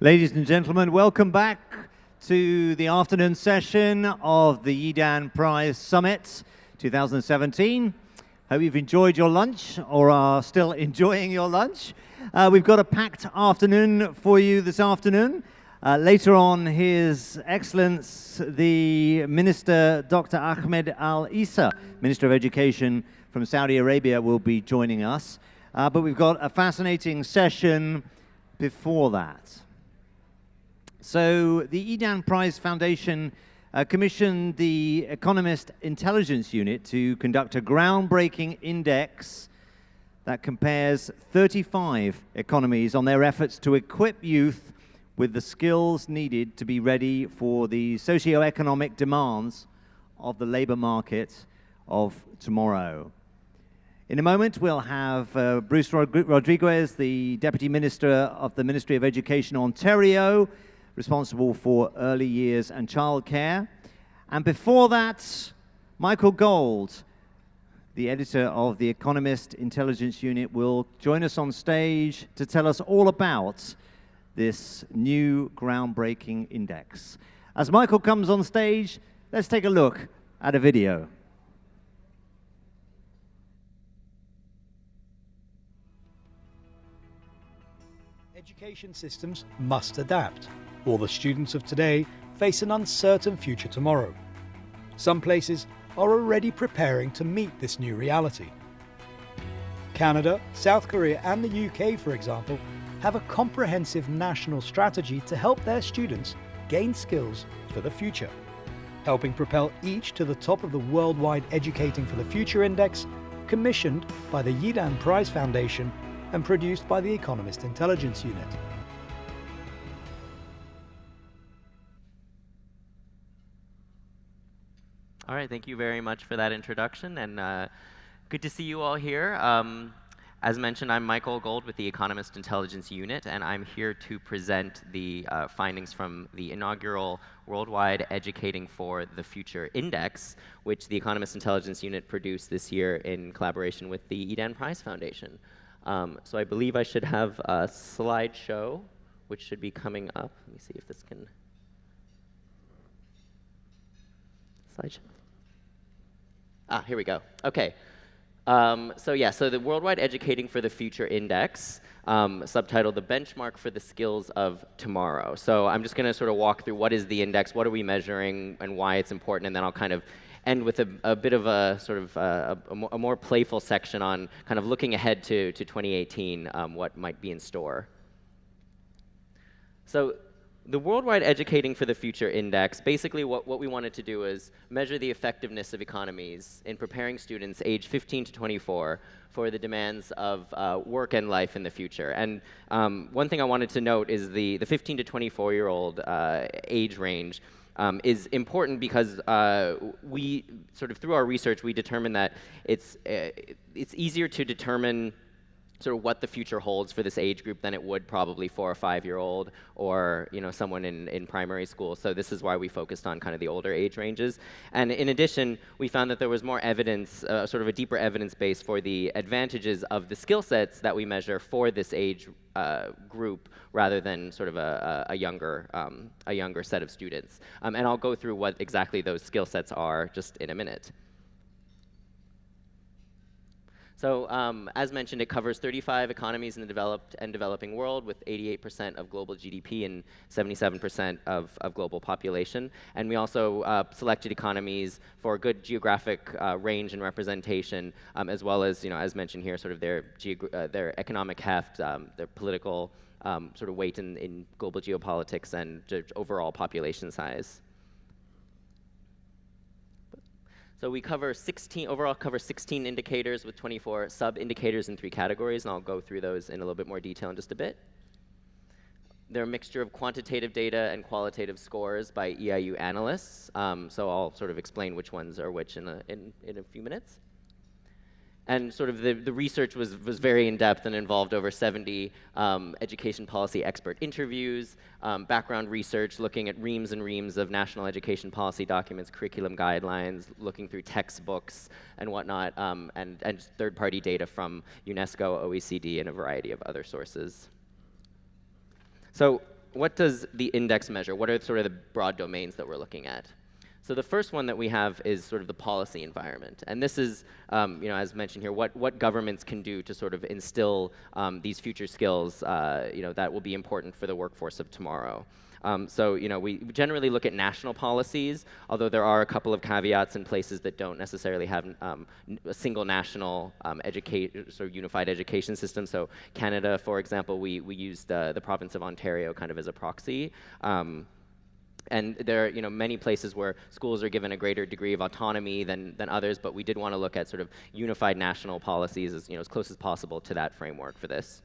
Ladies and gentlemen, welcome back to the afternoon session of the Yidan Prize Summit 2017. Hope you've enjoyed your lunch or are still enjoying your lunch. We've got a packed afternoon for you this afternoon. Later on, His Excellence, the Minister Dr. Ahmed Al-Issa, Minister of Education from Saudi Arabia, will be joining us. But we've got a fascinating session before that. So the Yidan Prize Foundation commissioned the Economist Intelligence Unit to conduct a groundbreaking index that compares 35 economies on their efforts to equip youth with the skills needed to be ready for the socio-economic demands of the labor market of tomorrow. In a moment, we'll have Bruce Rodriguez, the Deputy Minister of the Ministry of Education, Ontario, responsible for early years and childcare. And before that, Michael Gold, the editor of the Economist Intelligence Unit, will join us on stage to tell us all about this new groundbreaking index. As Michael comes on stage, let's take a look at a video. Education systems must adapt, or the students of today face an uncertain future tomorrow. Some places are already preparing to meet this new reality. Canada, South Korea, and the UK, for example, have a comprehensive national strategy to help their students gain skills for the future, helping propel each to the top of the worldwide Educating for the Future Index, commissioned by the Yidan Prize Foundation and produced by the Economist Intelligence Unit. All right, thank you very much for that introduction, and good to see you all here. As mentioned, I'm Michael Gold with the Economist Intelligence Unit, and I'm here to present the findings from the inaugural Worldwide Educating for the Future Index, which the Economist Intelligence Unit produced this year in collaboration with the Yidan Prize Foundation. So I believe I should have a slideshow, which should be coming up. Let me see if this can... Slideshow. Ah, here we go. Okay. So the Worldwide Educating for the Future Index, subtitled The Benchmark for the Skills of Tomorrow. So I'm just going to sort of walk through what is the index, what are we measuring, and why it's important, and then I'll kind of end with a bit of a sort of a more playful section on kind of looking ahead to 2018, what might be in store. So the Worldwide Educating for the Future Index, basically what we wanted to do is measure the effectiveness of economies in preparing students aged 15 to 24 for the demands of work and life in the future. And one thing I wanted to note is the 15 to 24-year-old age range is important because we sort of, through our research, we determined that it's easier to determine sort of what the future holds for this age group than it would probably for a 5-year-old or someone in primary school. So this is why we focused on kind of the older age ranges. And in addition, we found that there was more evidence, sort of a deeper evidence base for the advantages of the skill sets that we measure for this age group rather than sort of a younger set of students. And I'll go through what exactly those skill sets are just in a minute. So as mentioned, it covers 35 economies in the developed and developing world with 88% of global GDP and 77% of global population. And we also selected economies for good geographic range and representation, as well as, as mentioned here, sort of their economic heft, their political sort of weight in global geopolitics and overall population size. So we cover overall cover 16 indicators with 24 sub-indicators in 3 categories, and I'll go through those in a little bit more detail in just a bit. They're a mixture of quantitative data and qualitative scores by EIU analysts, so I'll sort of explain which ones are which in a few minutes. And sort of the research was very in-depth and involved over 70 education policy expert interviews, background research, looking at reams and reams of national education policy documents, curriculum guidelines, looking through textbooks and whatnot, and third-party data from UNESCO, OECD, and a variety of other sources. So what does the index measure? What are sort of the broad domains that we're looking at? So the first one that we have is sort of the policy environment. And this is, as mentioned here, what governments can do to sort of instill these future skills, that will be important for the workforce of tomorrow. So, we generally look at national policies, although there are a couple of caveats in places that don't necessarily have a single national sort of unified education system. So Canada, for example, we used the province of Ontario kind of as a proxy. And there are many places where schools are given a greater degree of autonomy than others, but we did want to look at sort of unified national policies as close as possible to that framework for this.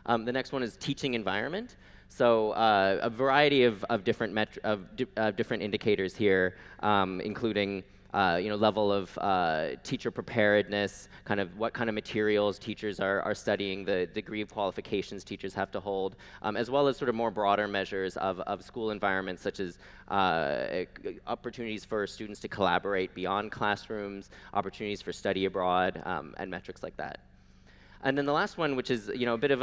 The next one is teaching environment. So a variety of different different indicators here, including level of teacher preparedness, kind of what kind of materials teachers are studying, the degree of qualifications teachers have to hold, as well as sort of more broader measures of school environments, such as opportunities for students to collaborate beyond classrooms, opportunities for study abroad, and metrics like that. And then the last one, which is a bit of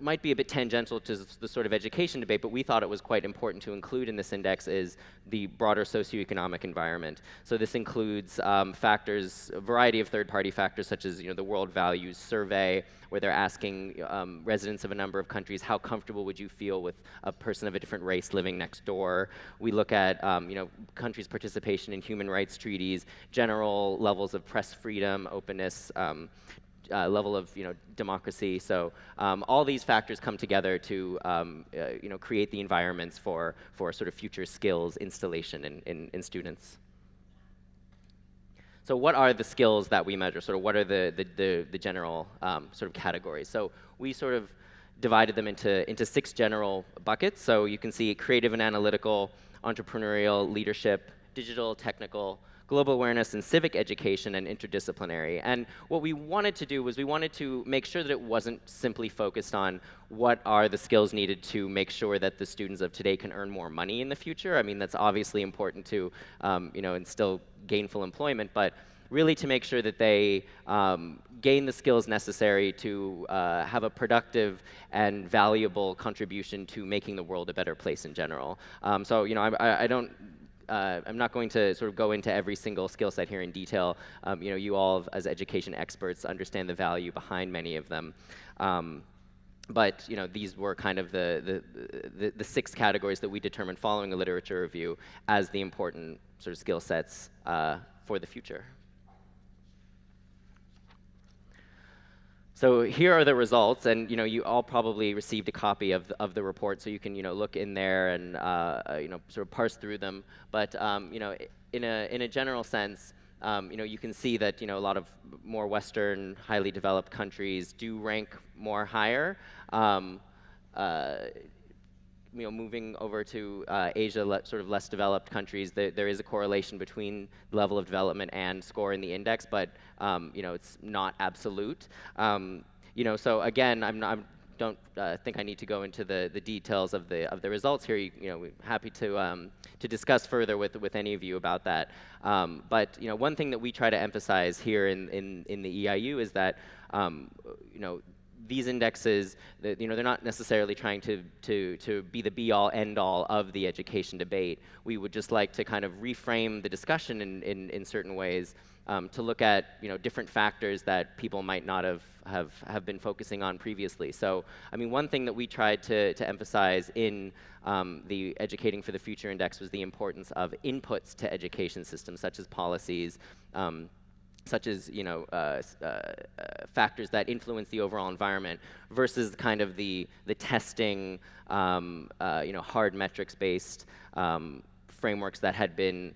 might be a bit tangential to the sort of education debate, but we thought it was quite important to include in this index, is the broader socioeconomic environment. So this includes factors, a variety of third-party factors, such as the World Values Survey, where they're asking residents of a number of countries, how comfortable would you feel with a person of a different race living next door? We look at countries' participation in human rights treaties, general levels of press freedom, openness, level of democracy. So all these factors come together to create the environments for sort of future skills installation in students. So what are the skills that we measure? Sort of what are the general sort of categories? So we sort of divided them into 6 general buckets. So you can see creative and analytical, entrepreneurial, leadership, digital, technical, global awareness, and civic education, and interdisciplinary. And what we wanted to do was we wanted to make sure that it wasn't simply focused on what are the skills needed to make sure that the students of today can earn more money in the future. I mean, that's obviously important to instill gainful employment, but really to make sure that they gain the skills necessary to have a productive and valuable contribution to making the world a better place in general. So I don't. I'm not going to sort of go into every single skill set here in detail. You all, as education experts, understand the value behind many of them. But these were kind of the 6 categories that we determined following a literature review as the important sort of skill sets for the future. So here are the results, and you all probably received a copy of the report, so you can look in there and sort of parse through them. But in a general sense, you can see that a lot of more Western, highly developed countries do rank more higher. Moving over to Asia, sort of less developed countries, there is a correlation between level of development and score in the index, but it's not absolute. So again, I don't think I need to go into the details of the results here. We're happy to discuss further with any of you about that. But one thing that we try to emphasize here in the EIU is that these indexes, they're not necessarily trying to be the be-all, end-all of the education debate. We would just like to kind of reframe the discussion in certain ways to look at different factors that people might not have been focusing on previously. So, I mean, one thing that we tried to emphasize in the Educating for the Future Index was the importance of inputs to education systems, such as policies, such as factors that influence the overall environment, versus kind of the testing, hard metrics-based frameworks that had been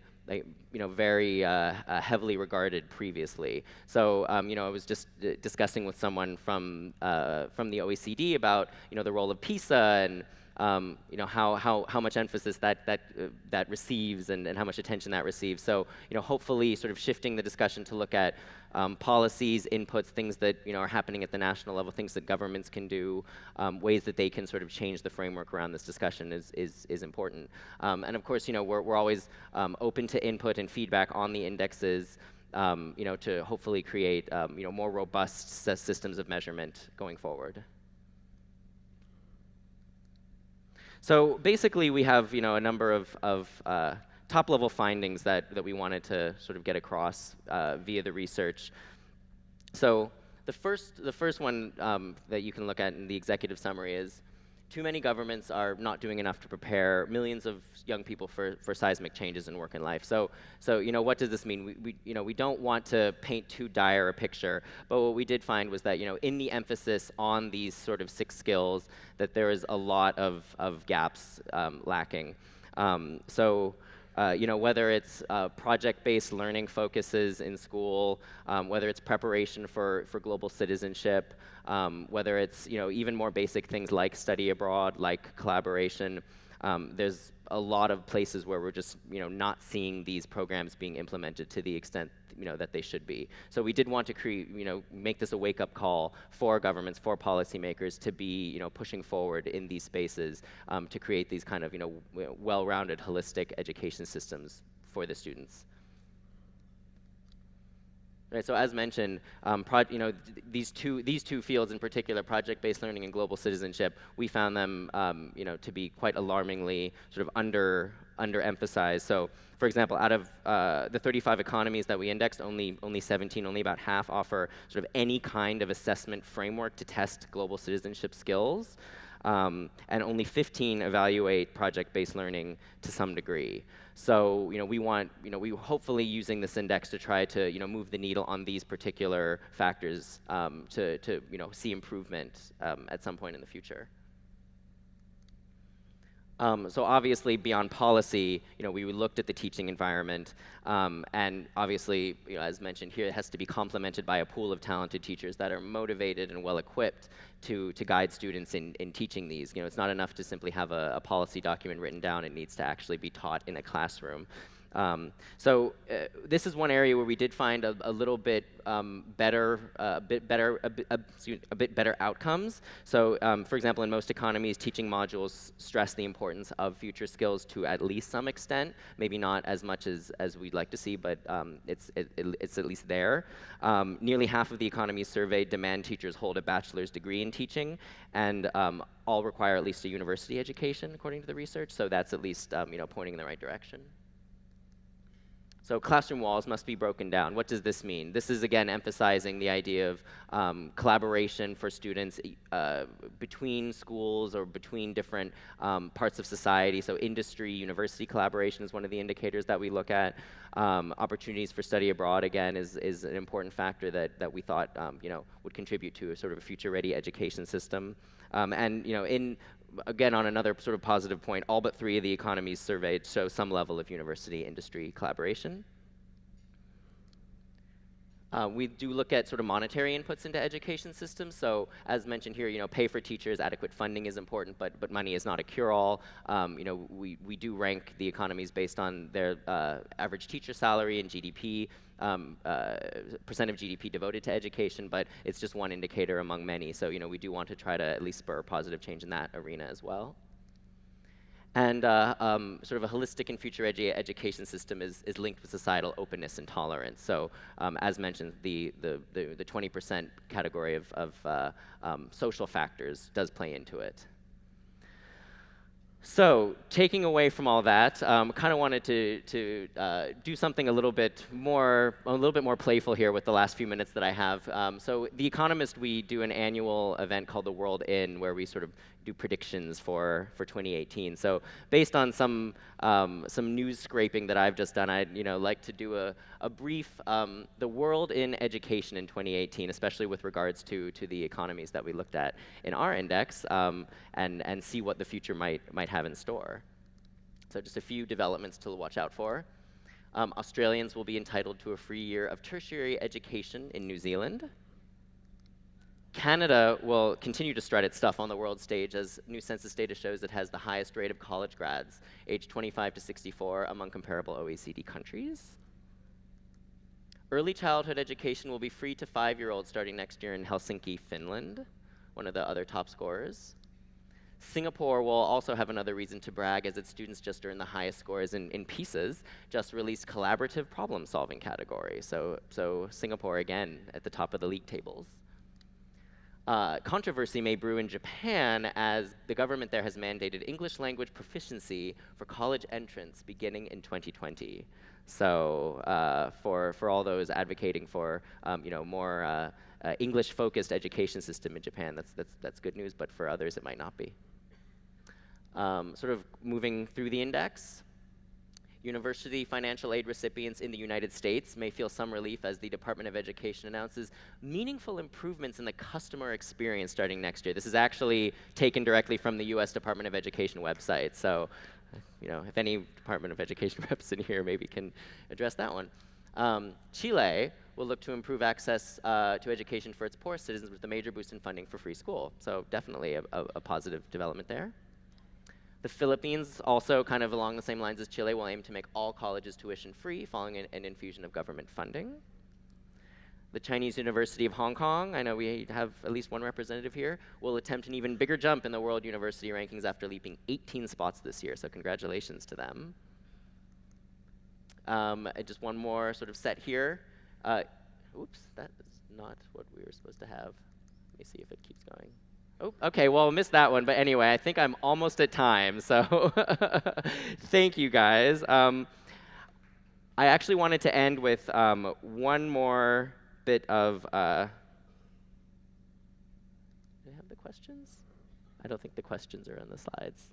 very heavily regarded previously. So I was just discussing with someone from the OECD about the role of PISA and how much emphasis that receives and how much attention that receives. So hopefully sort of shifting the discussion to look at policies, inputs, things that are happening at the national level, things that governments can do, ways that they can sort of change the framework around this discussion is important. And of course, we're always open to input and feedback on the indexes, to hopefully create more robust systems of measurement going forward. So basically, we have a number of top-level findings that we wanted to sort of get across via the research. So the first one that you can look at in the executive summary is too many governments are not doing enough to prepare millions of young people for seismic changes in work and life. So what does this mean? We don't want to paint too dire a picture, but what we did find was that in the emphasis on these sort of 6 skills, that there is a lot of gaps lacking. Whether it's project-based learning focuses in school, whether it's preparation for global citizenship, whether it's even more basic things like study abroad, like collaboration. There's a lot of places where we're just not seeing these programs being implemented to the extent that they should be. So we did want to create, make this a wake-up call for governments, for policymakers to be pushing forward in these spaces to create these kind of well-rounded, holistic education systems for the students. Right, so as mentioned, these two fields in particular, project-based learning and global citizenship, we found them to be quite alarmingly sort of underemphasized. So, for example, out of the 35 economies that we indexed, only 17, only about half offer sort of any kind of assessment framework to test global citizenship skills, and only 15 evaluate project-based learning to some degree. So we hopefully using this index to try to move the needle on these particular factors to see improvement at some point in the future. So obviously, beyond policy, we looked at the teaching environment, and obviously, as mentioned here, it has to be complemented by a pool of talented teachers that are motivated and well-equipped to guide students in teaching these. It's not enough to simply have a policy document written down. It needs to actually be taught in a classroom. This is one area where we did find a little bit better outcomes. So, for example, in most economies, teaching modules stress the importance of future skills to at least some extent. Maybe not as much as we'd like to see, but it's at least there. Nearly half of the economies surveyed demand teachers hold a bachelor's degree in teaching, and all require at least a university education, according to the research. So that's at least pointing in the right direction. So classroom walls must be broken down. What does this mean? This is, again, emphasizing the idea of collaboration for students between schools or between different parts of society. So industry, university collaboration is one of the indicators that we look at. Opportunities for study abroad, again, is an important factor that we thought would contribute to a sort of a future-ready education system. Again, on another sort of positive point, all but 3 of the economies surveyed show some level of university-industry collaboration. We do look at sort of monetary inputs into education systems. So as mentioned here, pay for teachers, adequate funding is important, but money is not a cure-all. We do rank the economies based on their average teacher salary and GDP, percent of GDP devoted to education, but it's just one indicator among many. So we do want to try to at least spur positive change in that arena as well. And sort of a holistic and future-ready education system is linked with societal openness and tolerance. So as mentioned, the 20% category of social factors does play into it. So taking away from all that, kind of wanted to do something a little bit more playful here with the last few minutes that I have. So The Economist, we do an annual event called the World In, where we sort of do predictions for 2018. So based on some news scraping that I've just done, I'd like to do a brief the world in education in 2018, especially with regards to the economies that we looked at in our index, and see what the future might have in store. So just a few developments to watch out for. Australians will be entitled to a free year of tertiary education in New Zealand. Canada will continue to strut its stuff on the world stage, as new census data shows it has the highest rate of college grads, aged 25 to 64, among comparable OECD countries. Early childhood education will be free to 5-year-olds starting next year in Helsinki, Finland, one of the other top scorers. Singapore will also have another reason to brag, as its students just earned the highest scores in PISA's just released collaborative problem-solving category. So Singapore, again, at the top of the league tables. controversy may brew in Japan as the government there has mandated English language proficiency for college entrants beginning in 2020. So for all those advocating for more English-focused education system in Japan, that's good news. But for others, it might not be. Sort of moving through the index. University financial aid recipients in the United States may feel some relief as the Department of Education announces meaningful improvements in the customer experience starting next year. This is actually taken directly from the US Department of Education website. So, if any Department of Education reps in here maybe can address that one. Chile will look to improve access to education for its poor citizens with a major boost in funding for free school. So definitely a positive development there. The Philippines, also kind of along the same lines as Chile, will aim to make all colleges tuition-free following an infusion of government funding. The Chinese University of Hong Kong, I know we have at least one representative here, will attempt an even bigger jump in the world university rankings after leaping 18 spots this year, so congratulations to them. Just one more sort of set here. Oops, that is not what we were supposed to have. Let me see if it keeps going. Oh, okay, well, I missed that one, but anyway, I think I'm almost at time, so thank you guys. I actually wanted to end with one more bit of, do I have the questions? I don't think the questions are on the slides.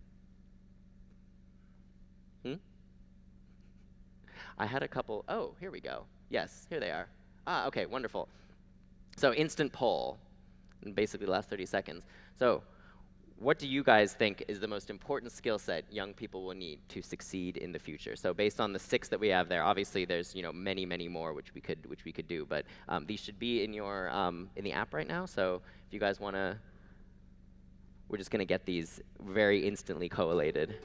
I had a couple, oh, here we go. Yes, here they are. Ah, okay, wonderful. So instant poll. In basically the last 30 seconds. So what do you guys think is the most important skill set young people will need to succeed in the future? So based on the 6 that we have there, obviously there's many, many more which we could do, but these should be in your in the app right now. So if you guys want to, we're just going to get these very instantly collated.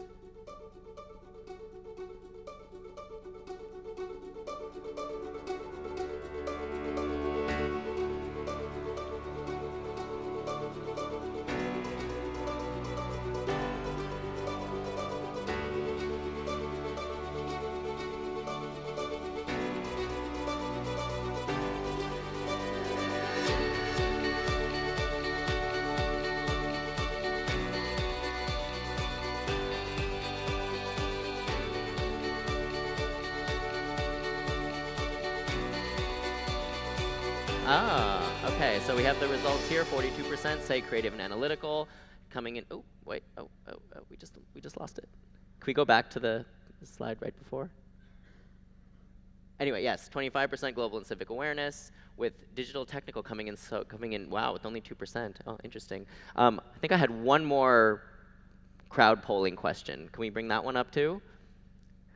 Okay, so we have the results here. 42% say creative and analytical. Coming in, oh, wait, we just lost it. Can we go back to the slide right before? Anyway, yes, 25% global and civic awareness, with digital technical coming in, wow, with only 2%. Oh, interesting. I think I had one more crowd polling question. Can we bring that one up too?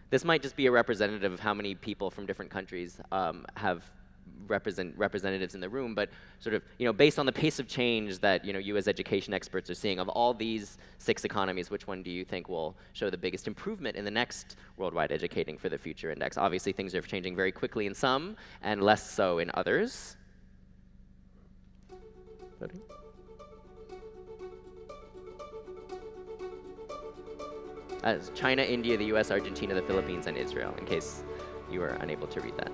This might just be a representative of how many people from different countries have representatives in the room, but sort of, based on the pace of change that, you as education experts are seeing, of all these 6 economies, which one do you think will show the biggest improvement in the next Worldwide Educating for the Future Index? Obviously, things are changing very quickly in some and less so in others. Voting? China, India, the US, Argentina, the Philippines, and Israel, in case you were unable to read that.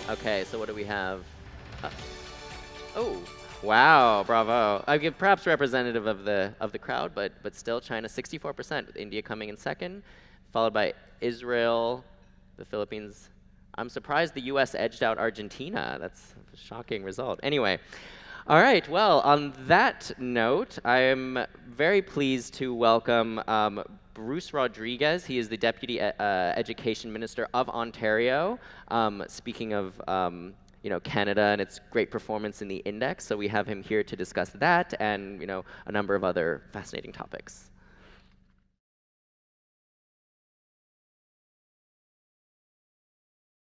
Okay, so what do we have? Oh, wow, bravo. I give perhaps representative of the crowd, but still China 64%, with India coming in second, followed by Israel, the Philippines. I'm surprised the US edged out Argentina. That's a shocking result. Anyway, all right, well, on that note, I am very pleased to welcome Bruce Rodriguez. He is the Deputy Education Minister of Ontario. Speaking of Canada and its great performance in the index. So we have him here to discuss that and a number of other fascinating topics.